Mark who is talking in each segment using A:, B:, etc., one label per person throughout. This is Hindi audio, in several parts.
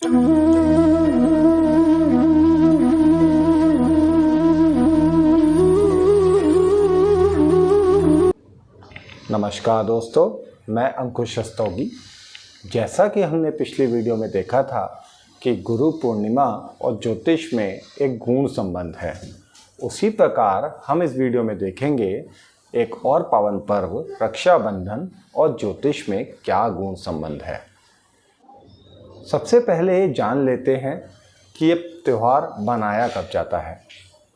A: नमस्कार दोस्तों, मैं अंकुश रस्तोगी। जैसा कि हमने पिछली वीडियो में देखा था कि गुरु पूर्णिमा और ज्योतिष में एक गुण संबंध है, उसी प्रकार हम इस वीडियो में देखेंगे एक और पावन पर्व रक्षाबंधन और ज्योतिष में क्या गुण संबंध है। सबसे पहले ये जान लेते हैं कि ये त्यौहार मनाया कब जाता है।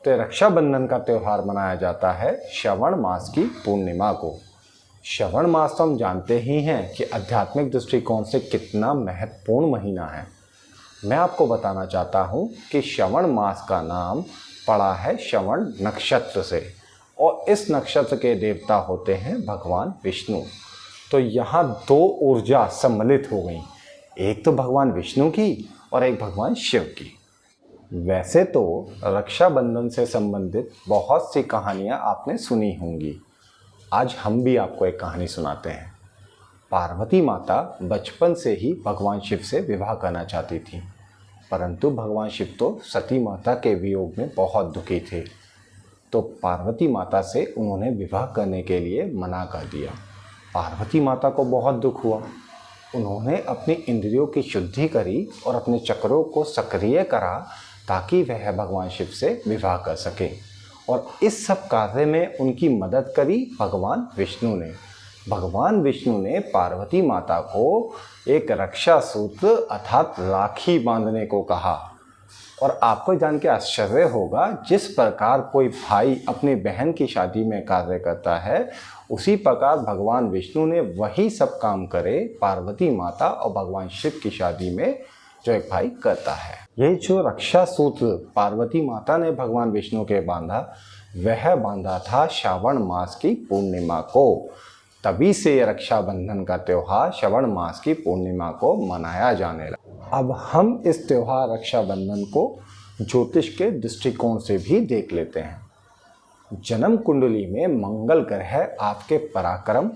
A: तो रक्षाबंधन का त्यौहार मनाया जाता है श्रवण मास की पूर्णिमा को। श्रवण मास तो हम जानते ही हैं कि आध्यात्मिक दृष्टिकोण से कितना महत्वपूर्ण महीना है। मैं आपको बताना चाहता हूँ कि श्रवण मास का नाम पड़ा है श्रवण नक्षत्र से, और इस नक्षत्र के देवता होते हैं भगवान विष्णु। तो यहाँ दो ऊर्जा सम्मिलित हो गई, एक तो भगवान विष्णु की और एक भगवान शिव की। वैसे तो रक्षाबंधन से संबंधित बहुत सी कहानियाँ आपने सुनी होंगी। आज हम भी आपको एक कहानी सुनाते हैं। पार्वती माता बचपन से ही भगवान शिव से विवाह करना चाहती थी, परंतु भगवान शिव तो सती माता के वियोग में बहुत दुखी थे। तो पार्वती माता से उन्होंने विवाह करने के लिए मना कर दिया। पार्वती माता को बहुत दुख हुआ। उन्होंने अपनी इंद्रियों की शुद्धि करी और अपने चक्रों को सक्रिय करा ताकि वह भगवान शिव से विवाह कर सके, और इस सब कार्य में उनकी मदद करी भगवान विष्णु ने। भगवान विष्णु ने पार्वती माता को एक रक्षा सूत्र अर्थात राखी बांधने को कहा। और आपको जान के आश्चर्य होगा, जिस प्रकार कोई भाई अपनी बहन की शादी में कार्य करता है, उसी प्रकार भगवान विष्णु ने वही सब काम करे पार्वती माता और भगवान शिव की शादी में जो एक भाई करता है। ये जो रक्षा सूत्र पार्वती माता ने भगवान विष्णु के बांधा, वह बांधा था श्रावण मास की पूर्णिमा को। तभी से रक्षाबंधन का त्यौहार श्रावण मास की पूर्णिमा को मनाया जाने लगा। अब हम इस त्यौहार रक्षाबंधन को ज्योतिष के दृष्टिकोण से भी देख लेते हैं। जन्म कुंडली में मंगल ग्रह आपके पराक्रम,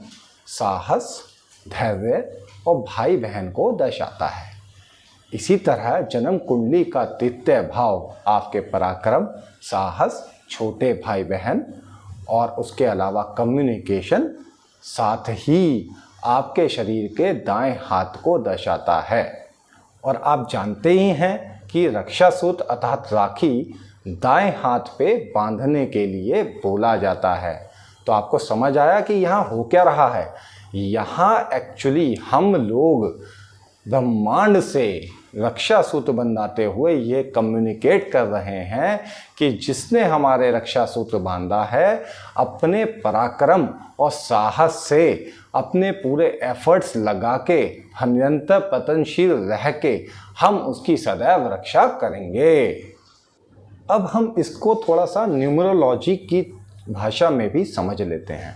A: साहस, धैर्य और भाई बहन को दर्शाता है। इसी तरह जन्म कुंडली का द्वितीय भाव आपके पराक्रम, साहस, छोटे भाई बहन और उसके अलावा कम्युनिकेशन, साथ ही आपके शरीर के दाएं हाथ को दर्शाता है। और आप जानते ही हैं कि रक्षा सूत्र अर्थात राखी दाएं हाथ पे बांधने के लिए बोला जाता है। तो आपको समझ आया कि यहाँ हो क्या रहा है। यहाँ एक्चुअली हम लोग ब्रह्मांड से रक्षा सूत्र बंधाते हुए ये कम्युनिकेट कर रहे हैं कि जिसने हमारे रक्षा सूत्र बांधा है, अपने पराक्रम और साहस से अपने पूरे एफर्ट्स लगा के निरंतर पतनशील रह के हम उसकी सदैव रक्षा करेंगे। अब हम इसको थोड़ा सा न्यूमरोलॉजी की भाषा में भी समझ लेते हैं।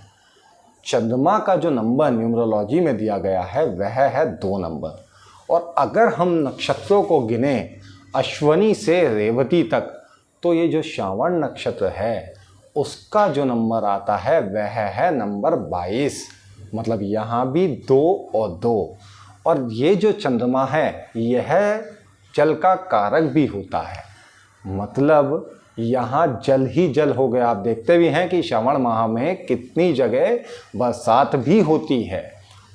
A: चंद्रमा का जो नंबर न्यूमरोलॉजी में दिया गया है वह है 2 नंबर, और अगर हम नक्षत्रों को गिने अश्वनी से रेवती तक, तो ये जो श्रावण नक्षत्र है उसका जो नंबर आता है वह है नंबर 22। मतलब यहाँ भी 2 और 2। और ये जो चंद्रमा है यह जल का कारक भी होता है। मतलब यहाँ जल ही जल हो गया। आप देखते भी हैं कि श्रावण माह में कितनी जगह बरसात भी होती है।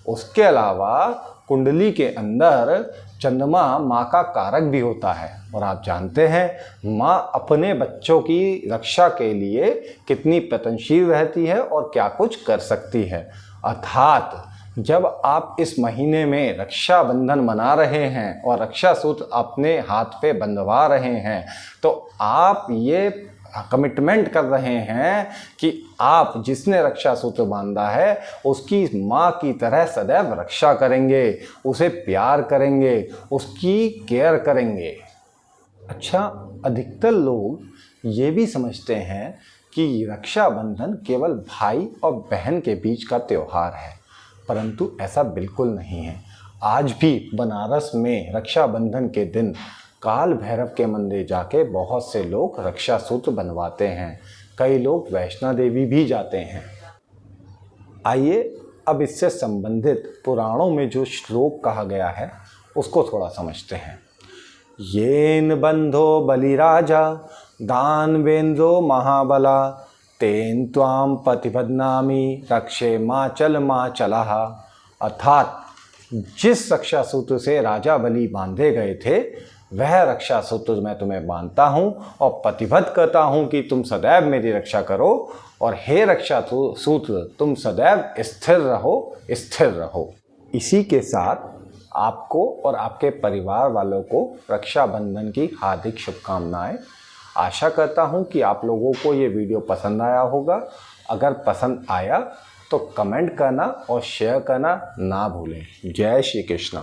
A: उसके अलावा कुंडली के अंदर चंद्रमा माँ का कारक भी होता है, और आप जानते हैं माँ अपने बच्चों की रक्षा के लिए कितनी प्रयत्नशील रहती है और क्या कुछ कर सकती है। अर्थात जब आप इस महीने में रक्षाबंधन मना रहे हैं और रक्षा सूत्र अपने हाथ पे बंधवा रहे हैं, तो आप ये कमिटमेंट कर रहे हैं कि आप जिसने रक्षा सूत्र बांधा है उसकी माँ की तरह सदैव रक्षा करेंगे, उसे प्यार करेंगे, उसकी केयर करेंगे। अच्छा, अधिकतर लोग ये भी समझते हैं कि रक्षाबंधन केवल भाई और बहन के बीच का त्यौहार है, परंतु ऐसा बिल्कुल नहीं है। आज भी बनारस में रक्षाबंधन के दिन काल भैरव के मंदिर जाके बहुत से लोग रक्षा सूत्र बनवाते हैं। कई लोग वैष्णो देवी भी जाते हैं। आइए अब इससे संबंधित पुराणों में जो श्लोक कहा गया है उसको थोड़ा समझते हैं। येन बंधो बलिराजा दानवेंद्रो महाबला तेन त्वाम प्रतिपद्नामि रक्षे माचल माचलः। अर्थात जिस रक्षा सूत्र से राजा बलि बांधे गए थे वह रक्षा सूत्र मैं तुम्हें बांधता हूँ और प्रतिबद्ध करता हूँ कि तुम सदैव मेरी रक्षा करो, और हे रक्षा सूत्र तुम सदैव स्थिर रहो, स्थिर रहो। इसी के साथ आपको और आपके परिवार वालों को रक्षाबंधन की हार्दिक शुभकामनाएं। आशा करता हूँ कि आप लोगों को ये वीडियो पसंद आया होगा। अगर पसंद आया तो कमेंट करना और शेयर करना ना भूलें। जय श्री कृष्ण।